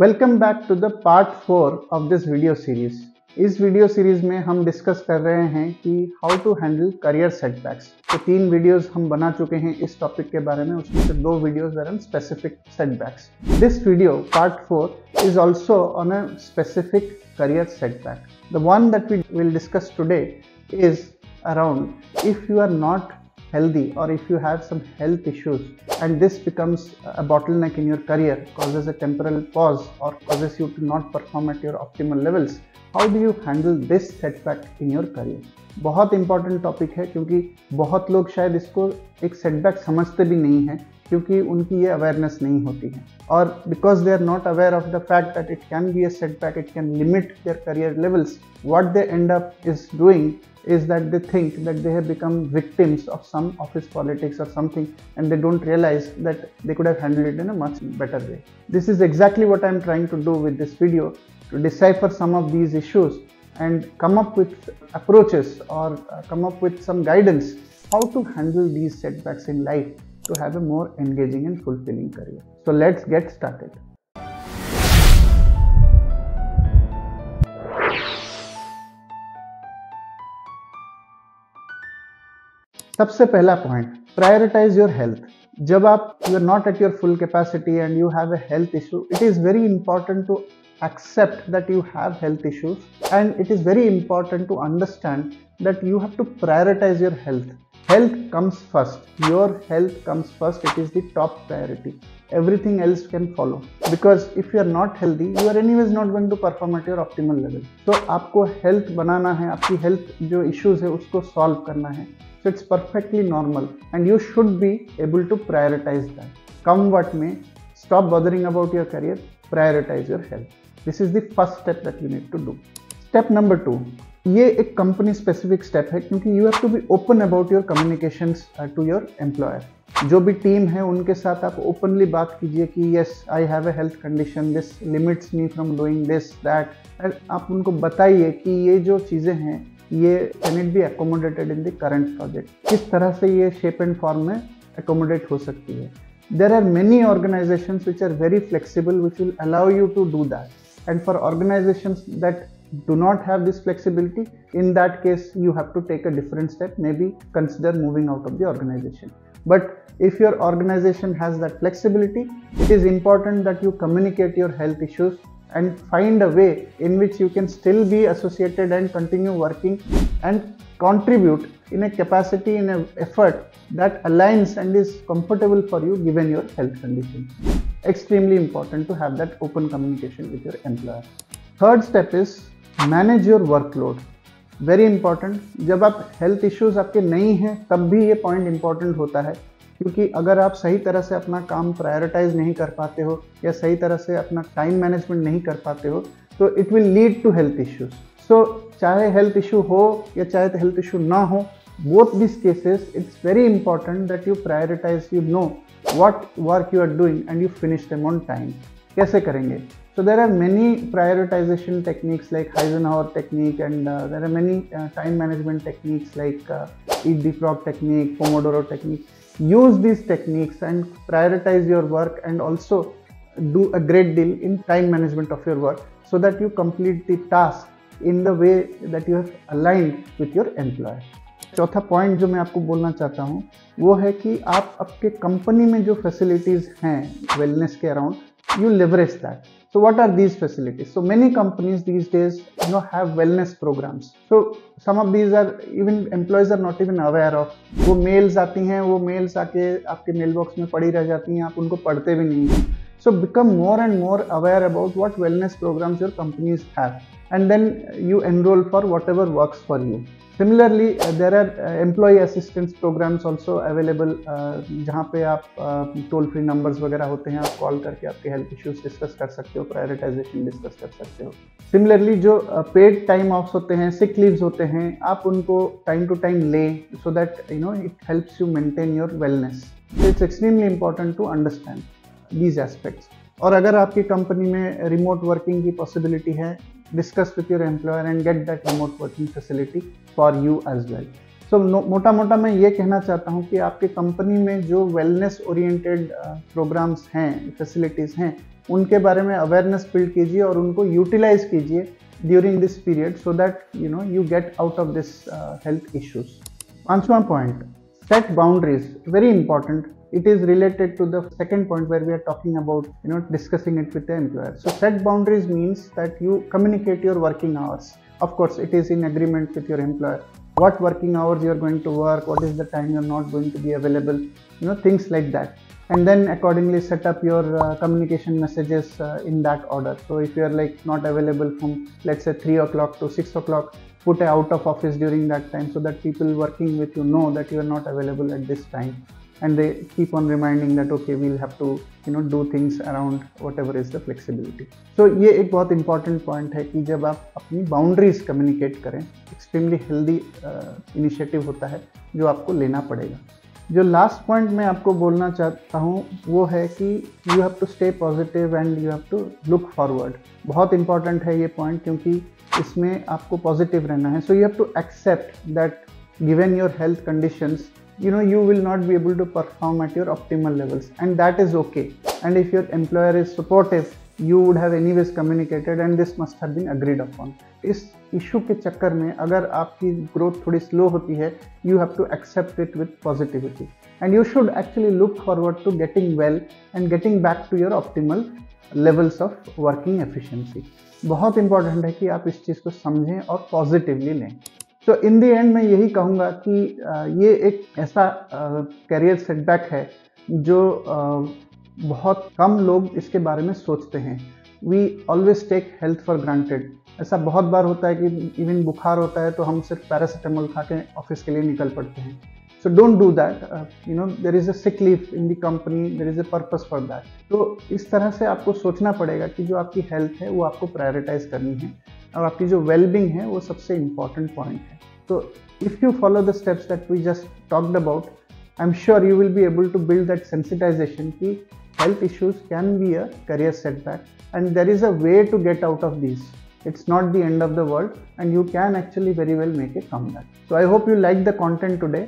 Welcome back to the part 4 of this video series. इस video series में हम discuss कर रहे हैं कि how to handle career setbacks. तो 3 वीडियोस हम बना चुके हैं इस टॉपिक के बारे में, उसमें से 2 videos were on specific setbacks. This video part 4 is also on a specific career setback. The one that we will discuss today is around if you are not healthy or if you have some health issues and this becomes a bottleneck in your career, causes a temporal pause or causes you to not perform at your optimal levels, how do you handle this setback in your career? बहुत important topic है क्योंकि बहुत लोग शायद इसको एक setback समझते भी नहीं है क्योंकि उनकी ये अवेयरनेस नहीं होती है, और because they are not aware of the fact that it can be a setback, it can limit their career levels, what they end up is doing is that they think that they have become victims of some office politics or something, and they don't realize that they could have handled it in a much better way. This is exactly what I am trying to do with this video, to decipher some of these issues and come up with approaches or come up with some guidance how to handle these setbacks in life to have a more engaging and fulfilling career. So let's get started. सबसे पहला point, prioritise your health. जब आप you are not at your full capacity and you have a health issue, it is very important to accept that you have health issues, and it is very important to understand that you have to prioritize your health. Health comes first. Your health comes first. It is the top priority. Everything else can follow, because if you are not healthy, you are anyways not going to perform at your optimal level. So आपको health बनाना है, आपकी health जो issues है उसको solve करना है. So it's perfectly normal and you should be able to prioritize that. Come what may, stop bothering about your career, prioritize your health. This is the first step that you need to do. Step number 2, ये एक company specific step है क्योंकि you have to be open about your communications to your employer. जो भी team है उनके साथ आप ओपनली बात कीजिए कि yes I have a health condition, this limits me from doing this that. आप उनको बताइए कि ये जो चीज़ें हैं ये can it be accommodated in the current project, किस तरह से ये शेप एंड फॉर्म में एकोमोडेट हो सकती है। There are many organizations which are very flexible which will allow you to do that, and for organizations that do not have this flexibility, in that case you have to take a different step, maybe consider moving out of the organization. But if your organization has that flexibility, it is important that you communicate your health issues and find a way in which you can still be associated and continue working and contribute in a capacity, in an effort that aligns and is comfortable for you given your health condition. Extremely important to have that open communication with your employer. Third step is manage your workload. Very important. जब आप health issues आपके नहीं हैं तब भी ये point important होता है, क्योंकि अगर आप सही तरह से अपना काम प्रायोरिटाइज नहीं कर पाते हो या सही तरह से अपना टाइम मैनेजमेंट नहीं कर पाते हो तो it will lead to health issues. So चाहे हेल्थ इशू हो या चाहे हेल्थ इशू ना हो, both these cases it's very important that you prioritize, you know what work you are doing and you finish them on time. कैसे करेंगे? So there are many prioritization techniques like Eisenhower technique, and there are many time management techniques like eat the frog technique, Pomodoro technique. Use these techniques and prioritize your work, and also do a great deal in time management of your work so that you complete the task in the way that you have aligned with your employer. चौथा point जो मैं आपको बोलना चाहता हूँ वो है कि आप आपके कंपनी में जो फैसिलिटीज़ हैं वेलनेस के around, you leverage that. So what are these facilities? So many companies these days have wellness programs. So some of these are even employees are not even aware of. वो mails आती हैं, वो mails आके आपके mail box में पड़ी रह जाती हैं, आप उनको पढ़ते भी नहीं हैं. So become more and more aware about what wellness programs your companies have, and then you enroll for whatever works for you. Similarly, there are employee assistance programs also available, जहाँ पे आप टोल फ्री नंबर्स वगैरह होते हैं, आप call करके आपके health issues discuss कर सकते हो, प्रायोरिटाइजेशन डिस्कस कर सकते हो। सिमिलरली जो पेड टाइम ऑफ्स होते हैं, सिक लीव्स होते हैं, आप उनको टाइम टू टाइम लें so that it helps you maintain your wellness. So it's extremely important to understand these aspects. और अगर आपकी कंपनी में रिमोट वर्किंग की पॉसिबिलिटी है, discuss with your employer and get that remote working facility for you as well. So मोटा मोटा मैं ये कहना चाहता हूँ कि आपके कंपनी में जो वेलनेस ओरिएंटेड प्रोग्राम्स हैं, फैसिलिटीज़ हैं, उनके बारे में अवेयरनेस बिल्ड कीजिए और उनको यूटिलाइज कीजिए during this period so that you get out of this health issues. पांचवा point, set boundaries, very important. It is related to the second point where we are talking about discussing it with the employer. So set boundaries means that you communicate your working hours. Of course it is in agreement with your employer, what working hours you are going to work, what is the time you are not going to be available, things like that, and then accordingly set up your communication messages in that order. So if you are like not available from let's say 3 o'clock to 6 o'clock, put a out of office during that time so that people working with you know that you are not available at this time, and they keep on reminding that okay we'll have to do things around whatever is the flexibility. So ये एक बहुत important point है कि जब आप अपनी boundaries communicate करें, extremely healthy initiative होता है जो आपको लेना पड़ेगा। जो लास्ट पॉइंट मैं आपको बोलना चाहता हूँ वो है कि you have to stay positive and you have to look forward. बहुत इंपॉर्टेंट है ये पॉइंट क्योंकि इसमें आपको पॉजिटिव रहना है। So you have to accept that given your health conditions you will not be able to perform at your optimal levels, and that is okay. And if your employer is supportive, you would have anyways communicated and this must have been agreed upon. इस issue के चक्कर में अगर आपकी growth थोड़ी slow होती है, you have to accept it with positivity and you should actually look forward to getting well and getting back to your optimal levels of working efficiency. बहुत इंपॉर्टेंट है कि आप इस चीज़ को समझें और पॉजिटिवली लें। तो इन दी एंड मैं यही कहूँगा कि ये एक ऐसा करियर सेटबैक है जो बहुत कम लोग इसके बारे में सोचते हैं। We always take health for granted. ऐसा बहुत बार होता है कि इवन बुखार होता है तो हम सिर्फ पैरासीटामोल खा के ऑफिस के लिए निकल पड़ते हैं। So don't do that, there is a sick leave in the company, there is a purpose for that. तो इस तरह से आपको सोचना पड़ेगा कि जो आपकी हेल्थ है वो आपको प्रायोरिटाइज करनी है और आपकी जो वेलबींग है वो सबसे इम्पॉर्टेंट पॉइंट है। तो if you follow the steps that we just talked about, I am sure you will be able to build that sensitization कि health issues can be a career setback and there is a way to get out of these. It's not the end of the world and you can actually very well make a comeback. So I hope you liked the content today.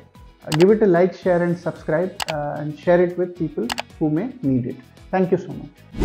Give it a like, share and subscribe and share it with people who may need it. Thank you so much.